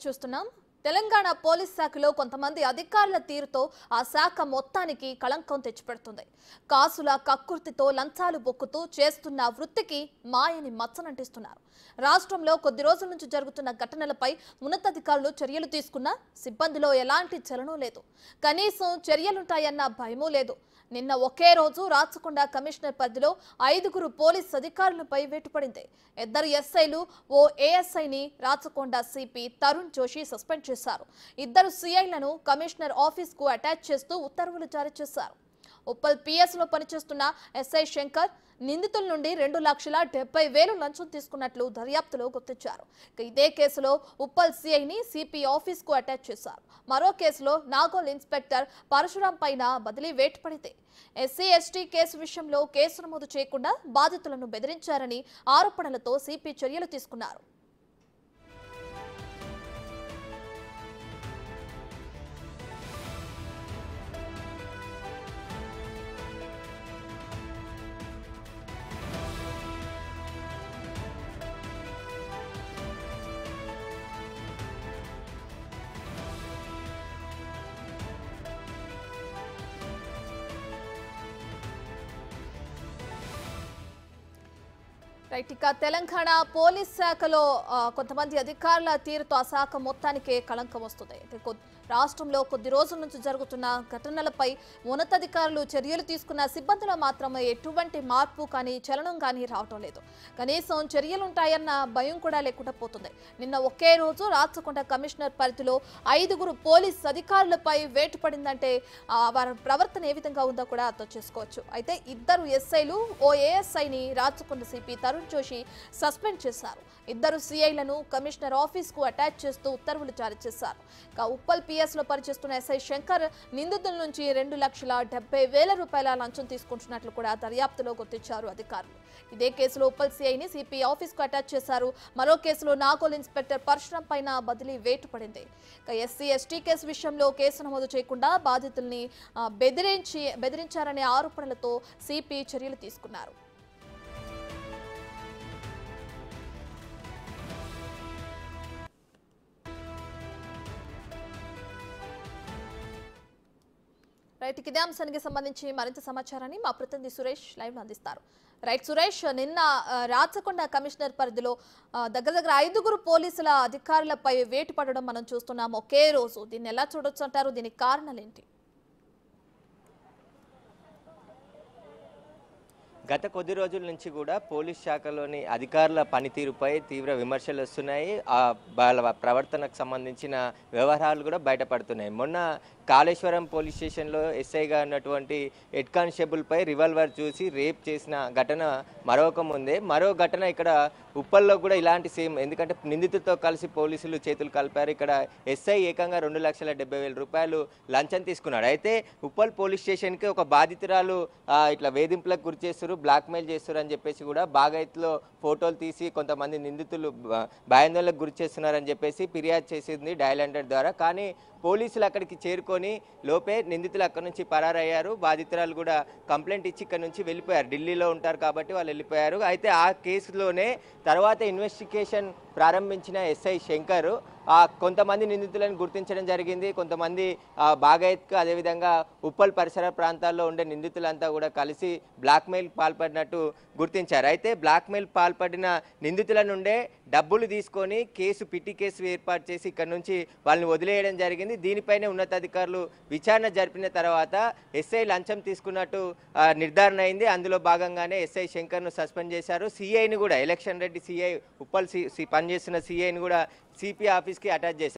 చూస్తున్నాం. తెలంగాణ పోలీస్ శాఖలో కొంతమంది అధికారుల తీరుతో ఆ శాఖ మొత్తానికి కళంకం తెచ్చిపెడుతుంది. కాసుల కక్కుర్తితో లంచాలు బొక్కుతూ చేస్తున్న వృత్తికి మాయని మచ్చనంటిస్తున్నారు. రాష్ట్రంలో కొద్ది రోజుల నుంచి జరుగుతున్న ఘటనలపై ఉన్నతాధికారులు చర్యలు తీసుకున్నా సిబ్బందిలో ఎలాంటి చలనం లేదు. కనీసం చర్యలుంటాయన్న భయమూ లేదు. నిన్న ఒకే రోజు రాచకొండ కమిషనర్ పరిధిలో 5 పోలీస్ అధికారులపై వేటుపడింది. 2 ఎస్ఐలు, ఓ ఏఎస్ఐని రాచకొండ సిపి తరుణ్ జోషి సస్పెండ్ చేశారు. 2 సిఐలను కమిషనర్ ఆఫీస్ కు అటాచ్ చేస్తూ ఉత్తర్వులు జారీ చేశారు. ఉప్పల్ పిఎస్ లో పనిచేస్తున్న ఎస్ఐ శంకర్ నిందితుల నుండి 2,70,000 లంచం తీసుకున్నట్లు దర్యాప్తులో గుర్తించారు. ఇదే కేసులో ఉప్పల్ సిఐని సిపి ఆఫీస్ కు అటాచ్ చేశారు. మరో కేసులో నాగోల్ ఇన్స్పెక్టర్ పరశురాం పైన బదిలీ వేటు పడింది. ఎస్సీ ఎస్టీ కేసు విషయంలో కేసు నమోదు చేయకుండా బాధితులను బెదిరించారని ఆరోపణలతో సిపి చర్యలు తీసుకున్నారు. ఇక తెలంగాణ పోలీస్ శాఖలో కొంతమంది అధికారుల తీరుతో ఆ శాఖ మొత్తానికే కళంకం వస్తుంది. రాష్ట్రంలో కొద్ది రోజుల నుంచి జరుగుతున్న ఘటనలపై ఉన్నతాధికారులు చర్యలు తీసుకున్న సిబ్బందిలో మాత్రమే ఎటువంటి మార్పు కానీ చలనం కానీ రావటం లేదు. కనీసం చర్యలుంటాయన్న భయం కూడా లేకుండా పోతుంది. నిన్న ఒకే రోజు రాచకొండ కమిషనర్ పరిధిలో 5 పోలీస్ అధికారులపై వేటు పడిందంటే వారి ప్రవర్తన ఏ విధంగా ఉందో కూడా అర్థం చేసుకోవచ్చు. అయితే 2 ఎస్ఐలు, ఓ ఏఎస్ఐని రాచకొండ సిపి తరుణ్ జోషి సస్పెండ్ చేశారు. 2 సిఐలను కమిషనర్ ఆఫీస్ కు అటాచ్ చేస్తూ ఉత్తర్వులు జారీ చేశారు. ఉప్పల్ పిఎస్ లో పనిచేస్తున్న ఎస్ఐ శంకర్ నిందితుల నుంచి 2,70,000 రూపాయల లంచం తీసుకుంటున్నట్లు కూడా దర్యాప్తులో గుర్తించారు అధికారులు. ఇదే కేసులో ఉప్పల్ సిఐని సిపి ఆఫీస్ కు అటాచ్ చేశారు. మరో కేసులో నాగోల్ ఇన్స్పెక్టర్ పరశురాం పైన బదిలీ వేటు పడింది. ఎస్సీ ఎస్టీ కేసు విషయంలో కేసు నమోదు చేయకుండా బాధితుల్ని బెదిరించారనే ఆరోపణలతో సిపి చర్యలు తీసుకున్నారు. ఇదే అంశానికి సంబంధించి మరింత సమాచారాన్ని మా ప్రతినిధి సురేష్ లైవ్ అందిస్తారు. సురేష్, నిన్న రాచకొండ కమిషనర్ పరిధిలో దగ్గర 5 పోలీసుల అధికారులపై వేటు పడడం మనం చూస్తున్నాం ఒకే రోజు. దీన్ని ఎలా చూడొచ్చు అంటారు? దీనికి కారణాలు ఏంటి? గత కొద్ది రోజుల నుంచి కూడా పోలీస్ శాఖలోని అధికారుల పనితీరుపై తీవ్ర విమర్శలు వస్తున్నాయి. వాళ్ళ ప్రవర్తనకు సంబంధించిన వ్యవహారాలు కూడా బయటపడుతున్నాయి. మొన్న కాళేశ్వరం పోలీస్ స్టేషన్లో ఎస్ఐగా ఉన్నటువంటి హెడ్ కానిస్టేబుల్పై రివాల్వర్ చూసి రేప్ చేసిన ఘటన మరో ఘటన ఇక్కడ ఉప్పల్లో కూడా ఇలాంటి సేమ్. ఎందుకంటే నిందితులతో కలిసి పోలీసులు చేతులు కలిపారు. ఇక్కడ ఎస్ఐ ఏకంగా 2,70,000 రూపాయలు లంచం తీసుకున్నాడు. అయితే ఉప్పల్ పోలీస్ స్టేషన్కి ఒక బాధితురాలు ఇట్లా వేధింపులకు గురి చేస్తారు, బ్లాక్మెయిల్ చేస్తారు అని చెప్పేసి కూడా బాగాయత్లో ఫోటోలు తీసి కొంతమంది నిందితులు భయాందోళనకు గురి చేస్తున్నారని చెప్పేసి ఫిర్యాదు చేసింది డయల్ 100 ద్వారా. కానీ పోలీసులు అక్కడికి చేరుకొని లోపే నిందితులు అక్కడి నుంచి పరారయ్యారు. బాధితురాలు కూడా కంప్లైంట్ ఇచ్చి ఇక్కడ నుంచి వెళ్ళిపోయారు. ఢిల్లీలో ఉంటారు కాబట్టి వాళ్ళు వెళ్ళిపోయారు. అయితే ఆ కేసులోనే తర్వాత ఇన్వెస్టిగేషన్ ప్రారంభించిన ఎస్ఐ శంకర్ కొంతమంది నిందితులను గుర్తించడం జరిగింది. కొంతమంది బాగాయత్కు అదేవిధంగా ఉప్పల్ పరిసర ప్రాంతాల్లో ఉండే నిందితులంతా కూడా కలిసి బ్లాక్మెయిల్ పాల్పడినట్టు గుర్తించారు. అయితే బ్లాక్మెయిల్ పాల్పడిన నిందితుల నుండే డబ్బులు తీసుకొని పిటి కేసు ఏర్పాటు చేసి ఇక్కడ నుంచి వాళ్ళని వదిలేయడం జరిగింది. దీనిపైనే ఉన్నతాధికారులు విచారణ జరిపిన తర్వాత ఎస్ఐ లంచం తీసుకున్నట్టు నిర్ధారణ అయింది. అందులో భాగంగానే ఎస్ఐ శంకర్ను సస్పెండ్ చేశారు. సిఐని కూడా ఎలక్షన్ రెడ్డి సిఐ ఉప్పల్ పనిచేస్తున్న సిఐని కూడా సిపి ఆఫీస్కి అటాచ్ చేశారు.